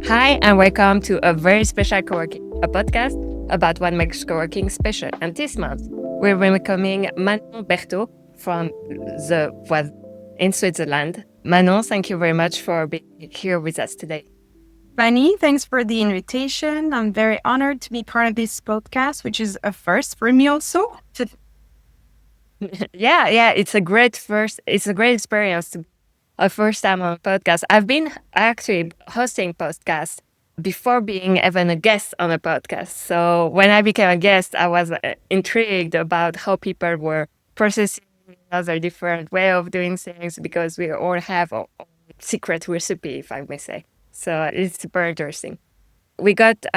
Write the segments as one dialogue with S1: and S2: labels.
S1: Hi, and welcome to a very special Coworking, a podcast about what makes Coworking special. And this month, we're welcoming Manon Berthault from the Voisins in Switzerland. Manon, thank you very much for being here with us today.
S2: Fanny, thanks for the invitation. I'm very honored to be part of this podcast, which is a first for me also.
S1: Yeah, it's a great experience to a first time on a podcast. I've been actually hosting podcasts before being even a guest on a podcast. So when I became a guest, I was intrigued about how people were processing other different way of doing things because we all have a secret recipe, if I may say. So it's super interesting. I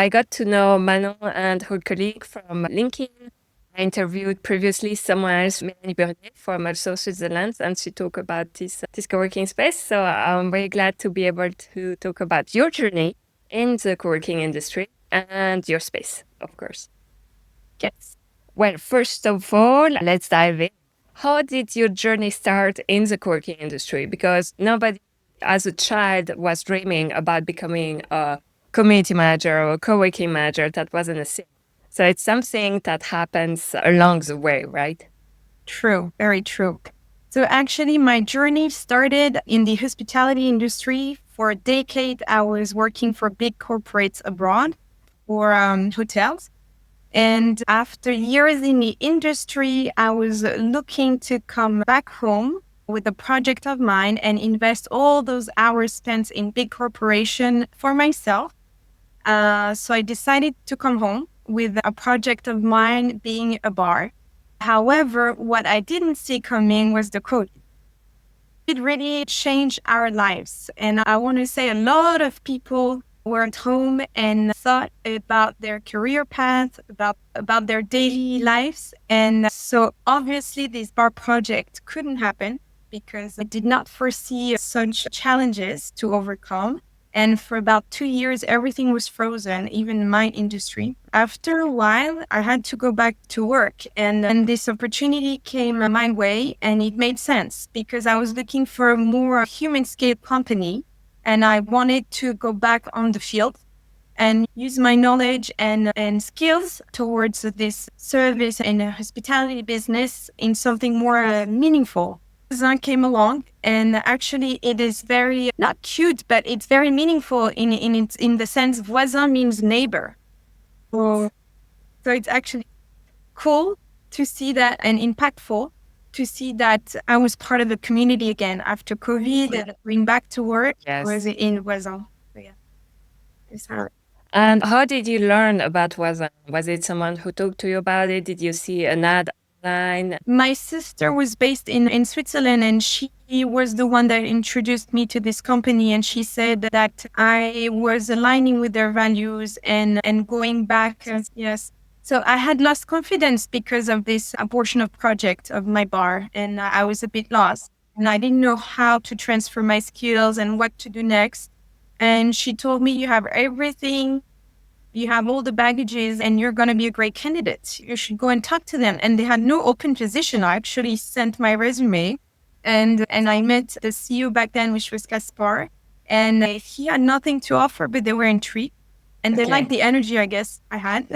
S1: got to know Manon and her colleague from LinkedIn. I interviewed previously someone else, Manon Berthault from also Switzerland, and she talked about this co-working space. So I'm very glad to be able to talk about your journey in the co-working industry and your space, of course.
S2: Yes.
S1: Well, first of all, let's dive in. How did your journey start in the co-working industry? Because nobody as a child was dreaming about becoming a community manager or a co-working manager. That wasn't a thing. So it's something that happens along the way, right?
S2: True, very true. So actually, my journey started in the hospitality industry. For a decade, I was working for big corporates abroad or hotels. And after years in the industry, I was looking to come back home with a project of mine and invest all those hours spent in big corporation for myself. So I decided to come home with a project of mine being a bar. However, what I didn't see coming was the COVID. It really changed our lives. And I want to say a lot of people were at home and thought about their career path, about their daily lives. And so obviously this bar project couldn't happen because I did not foresee such challenges to overcome. And for about 2 years, everything was frozen, even in my industry. After a while, I had to go back to work. And this opportunity came my way, and it made sense because I was looking for a more human scale company. And I wanted to go back on the field and use my knowledge and skills towards this service and hospitality business in something more meaningful. Voisin came along, and actually it is very not cute, but it's very meaningful in the sense voisin means neighbor. So it's actually cool to see that and impactful to see that I was part of the community again after COVID and going back to work.
S1: Yes.
S2: Was in Voisin. So yeah, it's hard.
S1: And how did you learn about Voisins? Was it someone who talked to you about it? Did you see an ad online?
S2: My sister was based in Switzerland, and she was the one that introduced me to this company. And she said that I was aligning with their values and going back. Yes. So I had lost confidence because of this abortion of project of my bar. And I was a bit lost. And I didn't know how to transfer my skills and what to do next. And she told me, you have everything. You have all the baggages and you're going to be a great candidate. You should go and talk to them. And they had no open position. I actually sent my resume and I met the CEO back then, which was Gaspar. And he had nothing to offer, but they were intrigued. And they liked the energy, I guess, I had.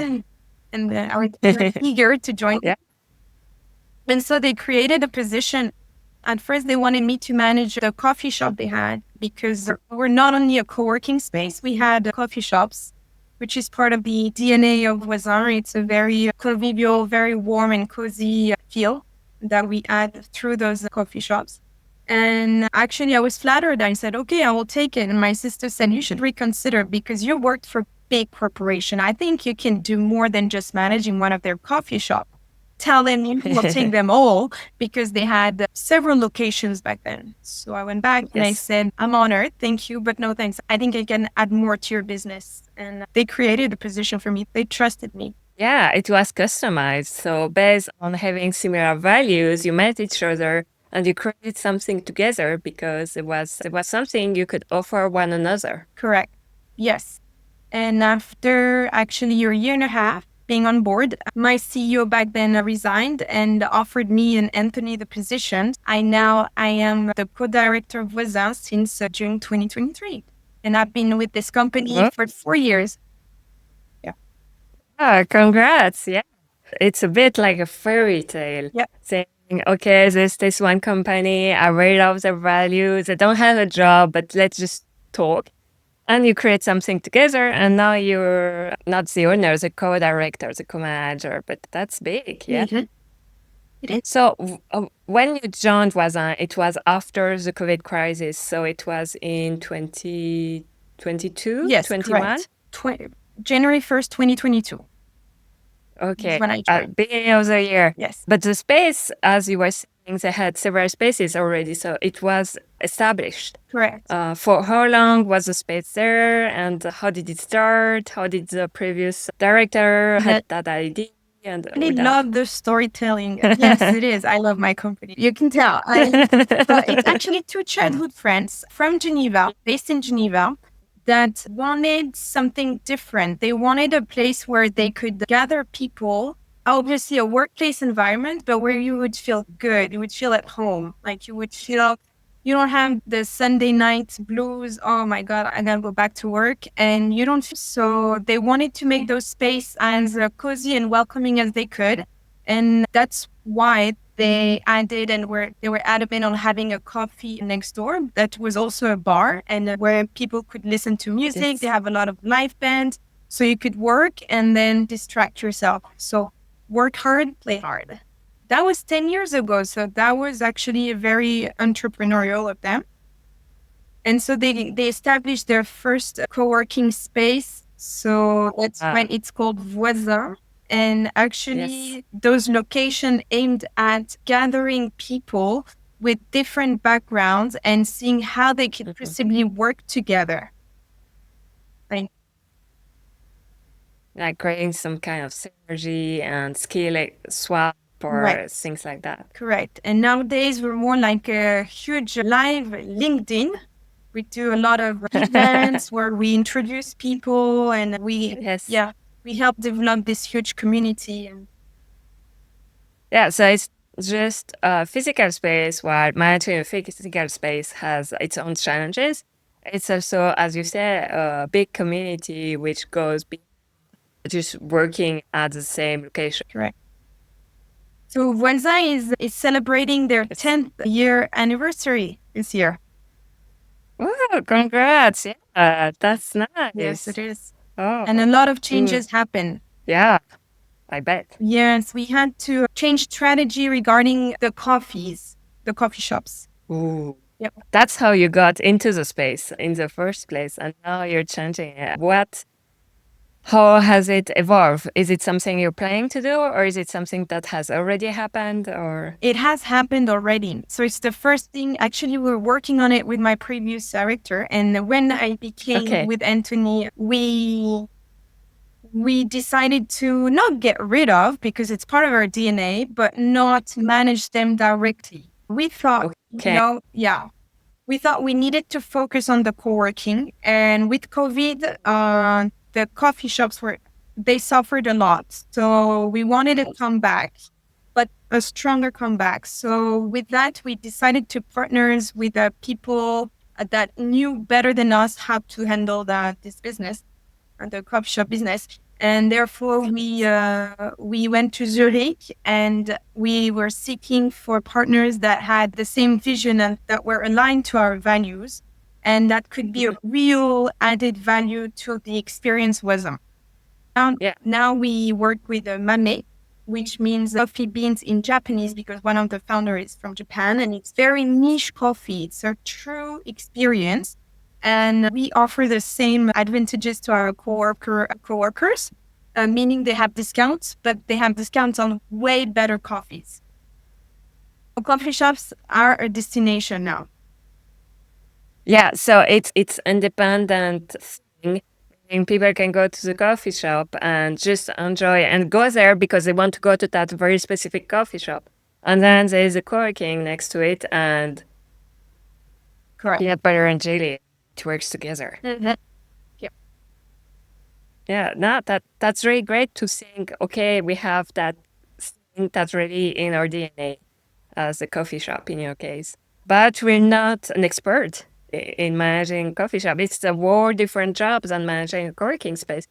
S2: And I was eager to join.
S1: Yeah.
S2: And so they created a position. At first, they wanted me to manage the coffee shop they had because we're not only a co-working space. We had coffee shops, which is part of the DNA of Voisins. It's a very convivial, very warm and cozy feel that we add through those coffee shops. And actually, I was flattered. I said, okay, I will take it. And my sister said, you should reconsider because you worked for big corporation. I think you can do more than just managing one of their coffee shops. Tell them you will take them all because they had several locations back then. So I went back and I said, I'm honored. Thank you, but no thanks. I think I can add more to your business. And they created a position for me. They trusted me.
S1: Yeah, it was customized. So based on having similar values, you met each other and you created something together because it was something you could offer one another.
S2: Correct. Yes. And after actually a year and a half being on board, my CEO back then resigned and offered me and Anthony the position. I am the co-director of Voisins since June 2023. And I've been with this company for 4 years. Yeah.
S1: Ah, congrats. Yeah. It's a bit like a fairy tale.
S2: Yeah.
S1: Saying, okay, there's this one company, I really love their values. I don't have a job, but let's just talk. And you create something together, and now you're not the owner, the co-director, the co-manager, but that's big, yeah?
S2: Mhm. It is.
S1: So when you joined Voisins, it was after the COVID crisis, so it was in 2022,
S2: Yes,
S1: 21?
S2: correct. January 1st, 2022 is
S1: Okay,
S2: when I
S1: at
S2: joined.
S1: beginning of the year.
S2: Yes,
S1: But the space, as you were saying, they had several spaces already, so it was established.
S2: correct.
S1: For how long was the space there, and how did it start? How did the previous director had
S2: That
S1: that idea and
S2: I
S1: all
S2: really
S1: that?
S2: love the storytelling. Yes, it is. I love my company. You can tell. But it's actually two childhood friends from Geneva, based in Geneva, that wanted something different. They wanted a place where they could gather people, obviously a workplace environment, but where you would feel good. You would feel at home. Like you would feel you don't have the Sunday night blues. Oh my God, I gotta go back to work. And you don't. So they wanted to make those space as cozy and welcoming as they could. And that's why they added and they were adamant on having a coffee next door that was also a bar and where people could listen to music.
S1: Yes.
S2: They have a lot of live bands, so you could work and then distract yourself. So work hard, play hard. That was 10 years ago. So that was actually very entrepreneurial of them. And so they established their first co-working space. So that's when it's called Voisins. And actually,
S1: Yes.
S2: those locations aimed at gathering people with different backgrounds and seeing how they could possibly work together.
S1: Like creating some kind of synergy and skill swap or
S2: Right.
S1: things like that.
S2: Correct. And nowadays we're more like a huge live LinkedIn. We do a lot of events where we introduce people and
S1: Yes.
S2: we help develop this huge community. And
S1: Yeah, so it's just a physical space while managing a physical space has its own challenges. It's also, as you said, a big community which goes beyond just working at the same location.
S2: correct. So Voisins is celebrating their 10th year anniversary this year.
S1: Oh, congrats. Yeah, that's nice.
S2: Yes, it is.
S1: Oh,
S2: And a lot of changes happen.
S1: yeah, I bet.
S2: Yes, we had to change strategy regarding the coffee shops.
S1: Ooh.
S2: Yep.
S1: That's how you got into the space in the first place, and now you're changing it. How has it evolved? Is it something you're planning to do, or is it something that has already happened, or?
S2: It has happened already. So it's the first thing. Actually, we were working on it with my previous director. And when I became with Anthony, we decided to not get rid of because it's part of our DNA, but not manage them directly. We thought, we thought we needed to focus on the co-working. And with COVID, the coffee shops they suffered a lot. So we wanted to come back, but a stronger comeback. So with that, we decided to partners with people that knew better than us how to handle this business, or the coffee shop business. And therefore, we went to Zurich and we were seeking for partners that had the same vision and that were aligned to our values, and that could be a real added value to the experience was. Now we work with Mame, which means coffee beans in Japanese because one of the founders is from Japan, and it's very niche coffee. It's a true experience. And we offer the same advantages to our coworkers, meaning they have discounts, but they have discounts on way better coffees. Coffee shops are a destination now.
S1: Yeah, so it's independent thing. And people can go to the coffee shop and just enjoy and go there because they want to go to that very specific coffee shop. And then there's a co-working next to it, and peanut butter and jelly. It works together. Yeah, no, that's really great to think, okay, we have that thing that's really in our DNA as a coffee shop in your case. But we're not an expert in managing coffee shop. It's a war different jobs than managing a co-working space.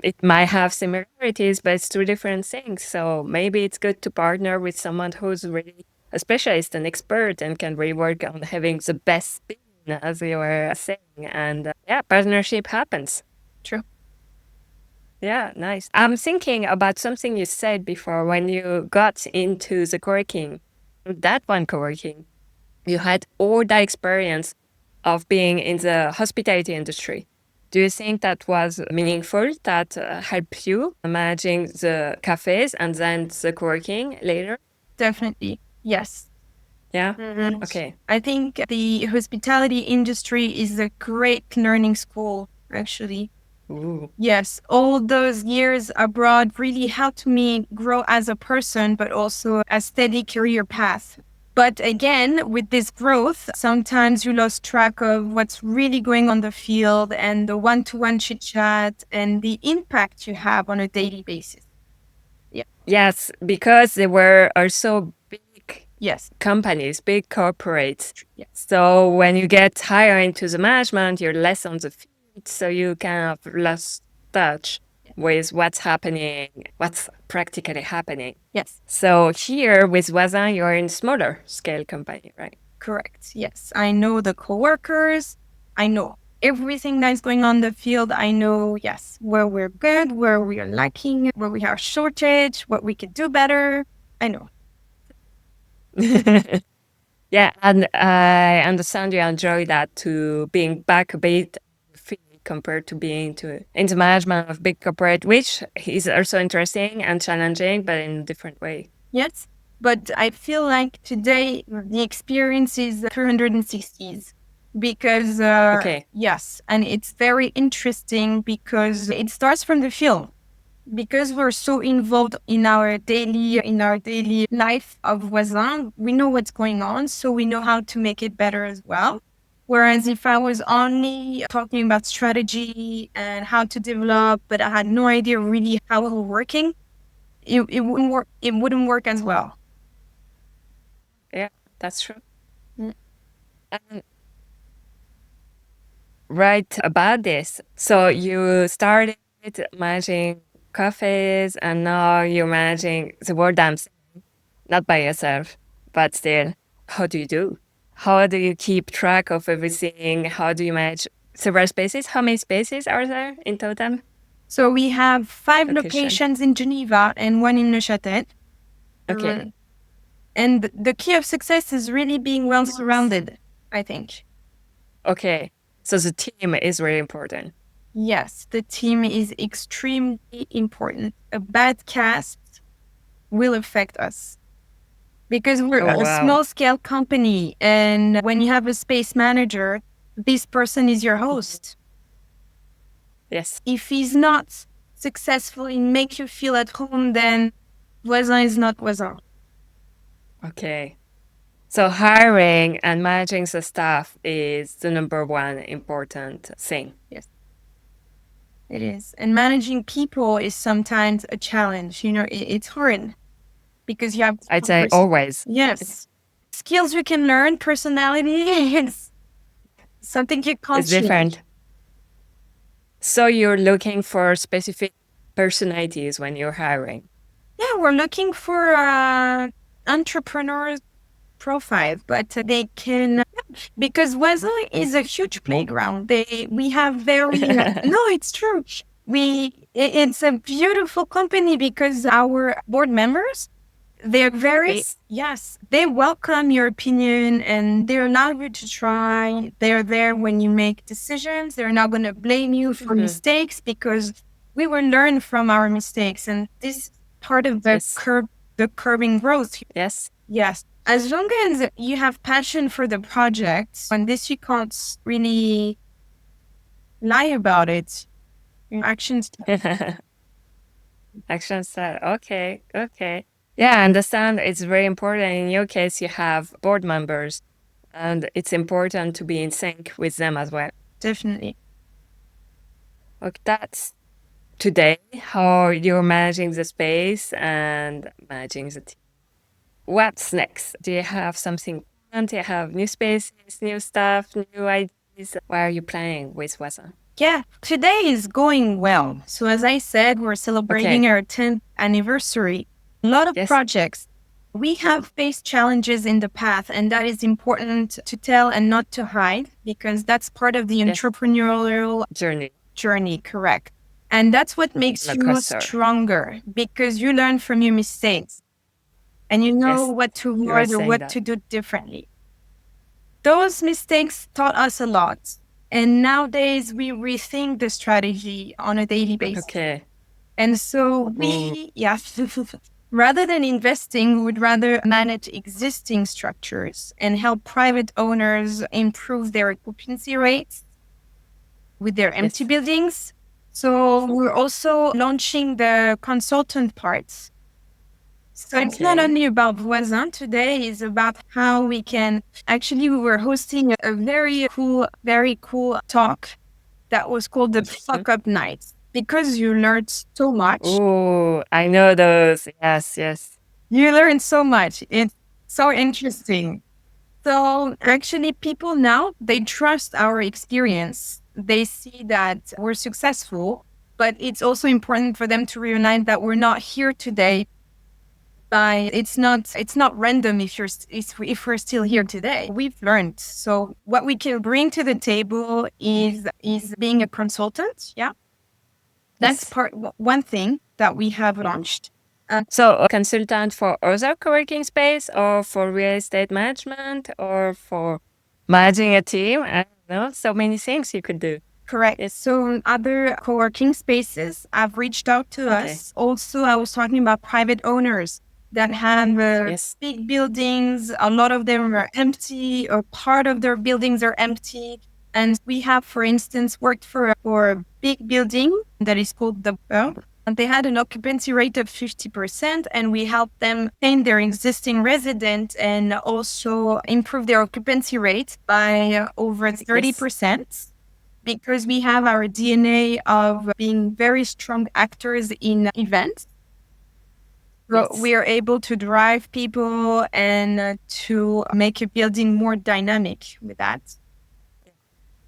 S1: It might have similarities, but it's two different things. So maybe it's good to partner with someone who's really a specialist and expert and can really work on having the best spin, as you were saying. And yeah, partnership happens.
S2: True.
S1: Yeah, nice. I'm thinking about something you said before when you got into the co-working, that one co-working. You had all that experience of being in the hospitality industry. Do you think that was meaningful, that helped you managing the cafes and then the co-working later?
S2: Definitely. Yes.
S1: Yeah?
S2: Mhm.
S1: Okay.
S2: I think the hospitality industry is a great learning school, actually.
S1: Ooh.
S2: Yes, all those years abroad really helped me grow as a person, but also a steady career path. But again, with this growth, sometimes you lost track of what's really going on the field and the one-to-one chit chat and the impact you have on a daily basis. Yeah.
S1: Yes, because they were also big
S2: Yes.
S1: companies, big corporates.
S2: Yes.
S1: So when you get higher into the management, you're less on the field, so you kind of lost touch with what's happening, what's practically happening.
S2: Yes.
S1: So here with Voisins, you're in smaller scale company, right?
S2: Correct. Yes. I know the coworkers. I know everything that's going on in the field. I know, yes, where we're good, where we are lacking, where we have shortage, what we could do better. I know.
S1: Yeah, and I understand you enjoy that, to being back a bit field compared to being in the management of big corporate, which is also interesting and challenging, but in a different way.
S2: Yes. But I feel like today the experience is 360s because,
S1: Okay.
S2: yes, and it's very interesting because it starts from the field. Because we're so involved in our daily life of Voisin, we know what's going on, so we know how to make it better as well. Whereas if I was only talking about strategy and how to develop, but I had no idea really how it was working, it wouldn't work. It wouldn't work as well.
S1: Yeah, that's true.
S2: Mm.
S1: And right about this. So you started managing cafes and now you're managing the world I'm saying, not by yourself, but still, how do you do? How do you keep track of everything? How do you manage several spaces? How many spaces are there in total?
S2: So we have 5
S1: Location.
S2: locations in Geneva and 1 in Neuchâtel.
S1: Okay.
S2: And the key of success is really being well surrounded, I think.
S1: Okay. So the team is very important.
S2: Yes, the team is extremely important. A bad cast will affect us because we're
S1: Oh,
S2: a
S1: wow.
S2: small scale company. And when you have a space manager, this person is your host.
S1: Yes.
S2: If he's not successful in make you feel at home, then Voisin is not Voisin.
S1: Okay. So hiring and managing the staff is the number one important thing.
S2: Yes, it is. And managing people is sometimes a challenge. You know, it's hard because you have.
S1: I'd say always.
S2: Yes. Skills you can learn, personality is something you can't
S1: It's different.
S2: change.
S1: So you're looking for specific personalities when you're hiring.
S2: Yeah, we're looking for entrepreneurs profile, but they can because Wesley is a huge playground. We have very no, it's true. It's a beautiful company because our board members, they're very yes, they welcome your opinion and they allow you to try. They're there when you make decisions. They're not going to blame you for mistakes because we will learn from our mistakes, and this is part of the curbing growth.
S1: Yes.
S2: Yes. As long as you have passion for the project, and this you can't really lie about it. Your actions.
S1: Action style. Okay. Okay. Yeah, I understand. It's very important. In your case, you have board members, and it's important to be in sync with them as well.
S2: Definitely.
S1: Okay, that's today how you're managing the space and managing the team. What's next? Do you have something planned? Do you have new spaces, new stuff, new ideas? What are you planning with Voisins?
S2: Yeah, today is going well. So as I said, we're celebrating
S1: Okay.
S2: our 10th anniversary. A lot of
S1: Yes.
S2: projects. We have faced challenges in the path, and that is important to tell and not to hide because that's part of the
S1: Yes.
S2: entrepreneurial
S1: Journey.
S2: correct. And that's what makes
S1: Not
S2: you
S1: coaster.
S2: stronger because you learn from your mistakes and you know
S1: Yes.
S2: what to
S1: You are
S2: avoid or
S1: saying
S2: what
S1: that.
S2: to do differently. Those mistakes taught us a lot. And nowadays we rethink the strategy on a daily basis.
S1: Okay.
S2: And so rather than investing, we would rather manage existing structures and help private owners improve their occupancy rates with their empty
S1: Yes.
S2: buildings. So we're also launching the consultant parts. So it's not
S1: Okay.
S2: only about Voisins today, it's about how we can actually we were hosting a very cool talk that was called the fuck up night because you learned so much.
S1: Oh, I know those. Yes, yes.
S2: You learn so much. It's so interesting. So actually people now they trust our experience. They see that we're successful, but it's also important for them to realize that we're not here today by it's not random if we're still here today. We've learned. So what we can bring to the table is being a consultant. Yeah. That's
S1: Yes.
S2: one thing that we have launched.
S1: So, a consultant for other co-working space or for real estate management or for managing a team. I don't know. So many things you could do.
S2: Correct.
S1: Yes.
S2: So other co-working spaces have reached out to
S1: Okay.
S2: us. Also, I was talking about private owners that have
S1: Yes.
S2: big buildings. A lot of them are empty or part of their buildings are empty. And we have, for instance, worked for a big building that is called the Pub. And they had an occupancy rate of 50%, and we helped them paint their existing resident and also improve their occupancy rate by over 30%. Because we have our DNA of being very strong actors in events.
S1: Yes.
S2: We are able to drive people and to make a building more dynamic with that.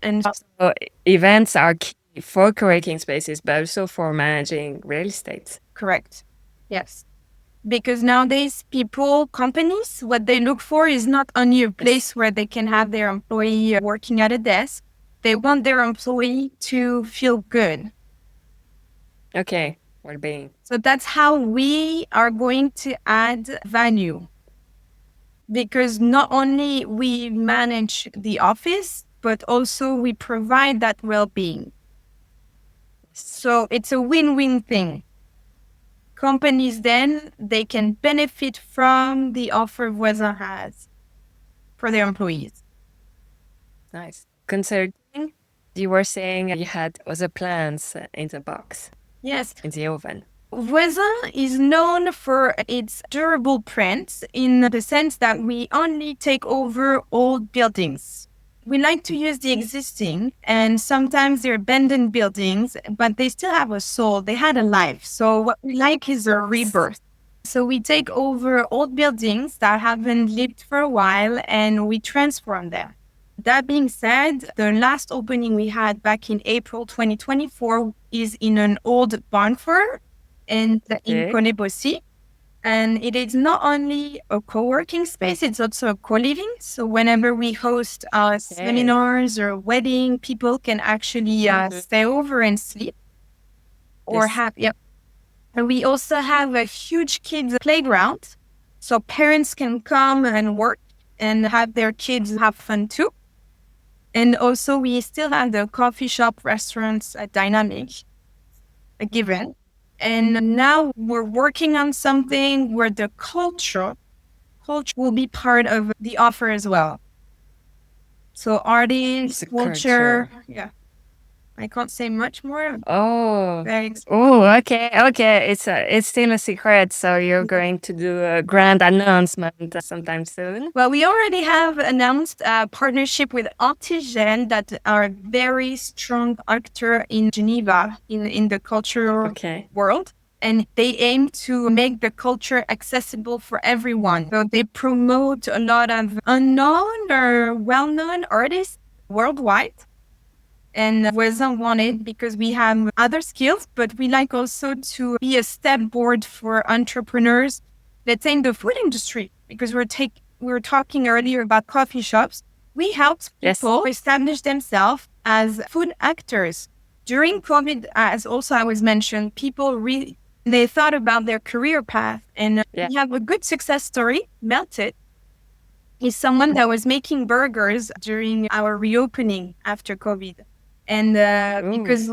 S2: And
S1: So events are key for co-working spaces, but also for managing real estate.
S2: correct. Yes. Because nowadays companies, what they look for is not only a place where they can have their employee working at a desk. They want their employee to feel good.
S1: Okay. Well-being.
S2: So that's how we are going to add value. Because not only we manage the office, but also we provide that well-being. So it's a win-win thing. Companies then, they can benefit from the offer Voisins has for their employees.
S1: Nice. Consulting, you were saying you had other plans in the box,
S2: Yes.
S1: in the oven.
S2: Voisins is known for its durable prints in the sense that we only take over old buildings. We like to use the existing, and sometimes they're abandoned buildings, but they still have a soul. They had a life. So what we like is a rebirth. So we take over old buildings that haven't lived for a while and we transform them. That being said, the last opening we had back in April 2024 is in an old barn farm in Conébossi. And it is not only a co-working space, it's also a co-living. So whenever we host seminars or wedding, people can actually stay over and sleep or And we also have a huge kids playground. So parents can come and work and have their kids have fun too. And also we still have the coffee shop restaurants dynamic given. And now we're working on something where the culture will be part of the offer as well. So artists, culture. Yeah. I can't say much more.
S1: Oh, okay. It's still a secret, so you're going to do a grand announcement sometime soon.
S2: Well, we already have announced a partnership with Antigène that are a very strong actor in Geneva in the cultural world. And they aim to make the culture accessible for everyone. So they promote a lot of unknown or well-known artists worldwide. And Voisins wanted because we have other skills, but we like also to be a step board for entrepreneurs, let's say in the food industry, because we were talking earlier about coffee shops. We helped
S1: Yes.
S2: people establish themselves as food actors. During COVID, as also I was mentioned, people they thought about their career path. And
S1: Yeah.
S2: we have a good success story, Melted. He's someone that was making burgers during our reopening after COVID. And because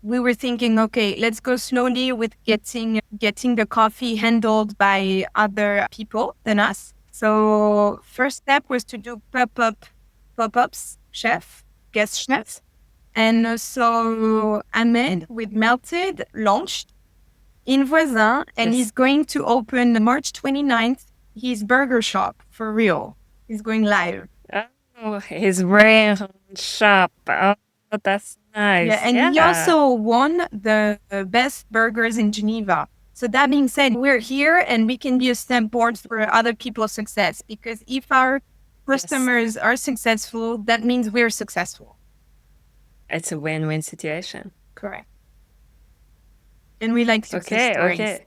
S2: we were thinking, okay, let's go slowly with getting the coffee handled by other people than us. So first step was to do pop-ups, guest chefs. And so Ahmed with Melted launched in Voisins, and
S1: Yes.
S2: he's going to open March 29th his burger shop for real. He's going live.
S1: Oh, his very shop. Oh, that's nice.
S2: Yeah, and he also won the best burgers in Geneva. So that being said, we're here and we can be a step board for other people's success, because if our customers are successful, that means we're successful.
S1: It's a win-win situation.
S2: Correct. And we like success stories,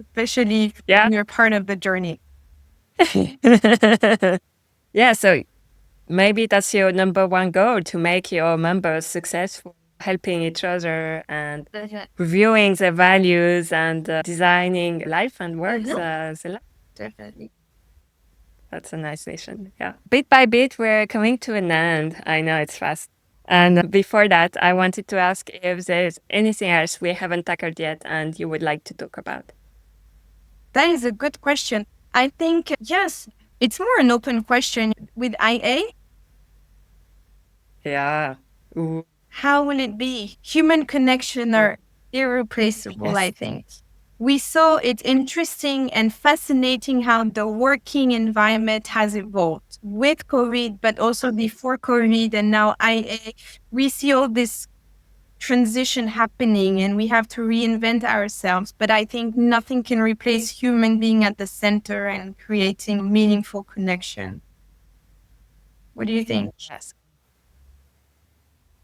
S2: especially when you're part of the journey.
S1: Yeah, so maybe that's your number one goal, to make your members successful, helping each other and reviewing their values and designing life and work as a life.
S2: Definitely.
S1: That's a nice vision. Yeah. Bit by bit, we're coming to an end. I know it's fast. And before that, I wanted to ask if there's anything else we haven't tackled yet and you would like to talk about.
S2: That is a good question. I think, yes, it's more an open question with IA.
S1: Yeah. Ooh.
S2: How will it be? Human connection are irreplaceable, I think. We saw it interesting and fascinating how the working environment has evolved with COVID, but also before COVID and now IA. We see all this transition happening and we have to reinvent ourselves. But I think nothing can replace human being at the center and creating meaningful connection. What do you think?
S1: Yes.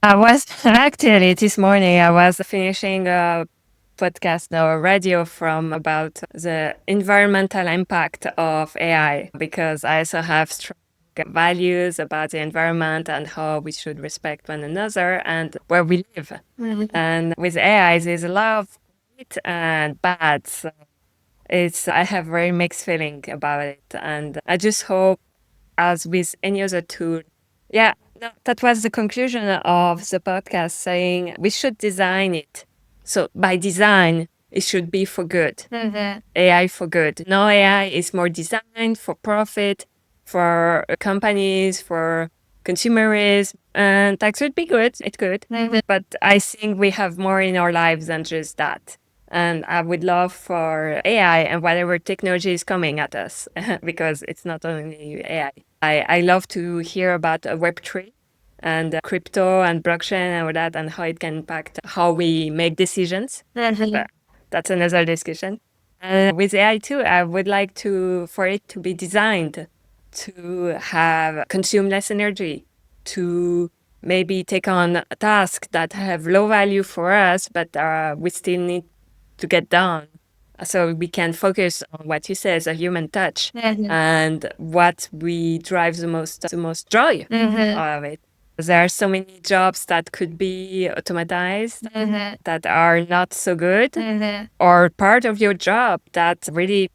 S1: I was actually this morning, I was finishing a podcast or a radio from about the environmental impact of AI, because I also have strong values about the environment and how we should respect one another and where we live. And with AI, there's a lot of good and bad. So I have very mixed feeling about it. And I just hope, as with any other tool, no, that was the conclusion of the podcast, saying we should design it. So by design, it should be for good. AI for good. No, AI is more designed for profit, for companies, for consumerism, and that should be good. It's good. But I think we have more in our lives than just that. And I would love for AI and whatever technology is coming at us, because it's not only AI. I love to hear about Web3 and crypto and blockchain and all that, and how it can impact how we make decisions. But that's another discussion. And with AI too, I would like for it to be designed to consume less energy, to maybe take on tasks that have low value for us, but we still need to get done. So we can focus on what you say, the human touch, and what we drive the most joy out of it. There are so many jobs that could be automatized that are not so good, or part of your job that really,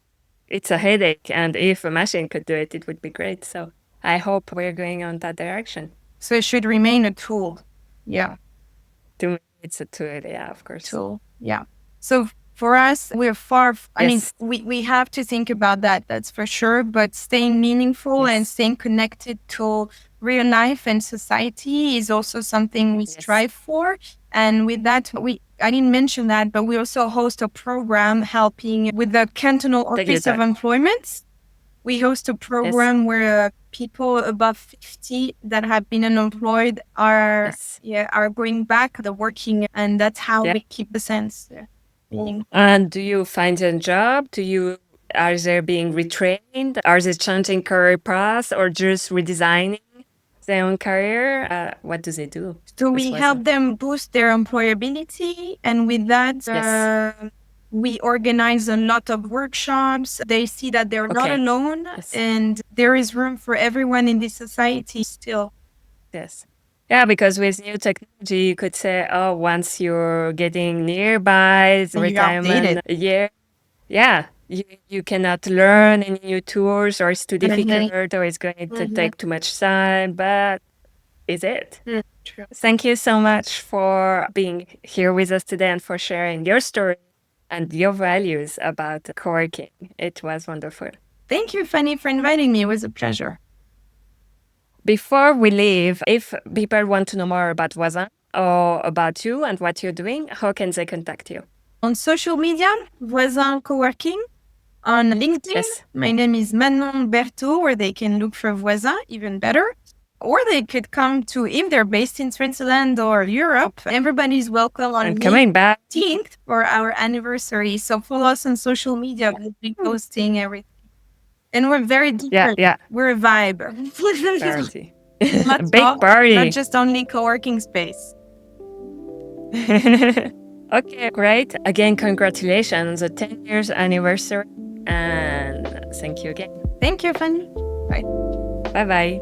S1: it's a headache. And if a machine could do it, it would be great. So I hope we're going on that direction.
S2: So it should remain a tool. Yeah.
S1: To me, it's a tool. Yeah, of course.
S2: Tool. Yeah. So for us, we're I mean, we have to think about that, that's for sure. But staying meaningful and staying connected to real life and society is also something we strive for. And with that, I didn't mention that, but we also host a program helping with the Cantonal Office of Employment. We host a program where people above 50 that have been unemployed are going back to working, and that's how we keep the sense.
S1: And do you find a job? Are they being retrained? Are they changing career paths or just redesigning their own career? What do they do?
S2: So
S1: with
S2: we
S1: Voisins?
S2: help them boost their employability, and with that,
S1: Yes.
S2: we organize a lot of workshops. They see that they're not
S1: Okay.
S2: alone,
S1: Yes.
S2: and there is room for everyone in this society still.
S1: Yes. Yeah, because with new technology, you could say, oh, once you're getting nearby the
S2: And you're outdated.
S1: retirement year, yeah, you cannot learn any new tools, or it's too difficult, or it's going to take too much time. But is it?
S2: True.
S1: Thank you so much for being here with us today and for sharing your story and your values about co-working. It was wonderful.
S2: Thank you, Fanny, for inviting me. It was a pleasure.
S1: Before we leave, if people want to know more about Voisins or about you and what you're doing, how can they contact you?
S2: On social media, Voisins Coworking. On LinkedIn,
S1: Yes.
S2: my name is Manon Berthault, where they can look for Voisins, even better. Or they could come to, if they're based in Switzerland or Europe, everybody's welcome on
S1: And
S2: May
S1: coming back,
S2: 18th for our anniversary. So follow us on social media. We'll be posting everything. And we're very different.
S1: yeah,
S2: We're a vibe.
S1: party.
S2: Not
S1: Big
S2: all-
S1: party.
S2: Not just only co-working space.
S1: Okay, great. Again, congratulations on the 10 years anniversary. And thank you again.
S2: Thank you, Fanny. Bye.
S1: Bye bye.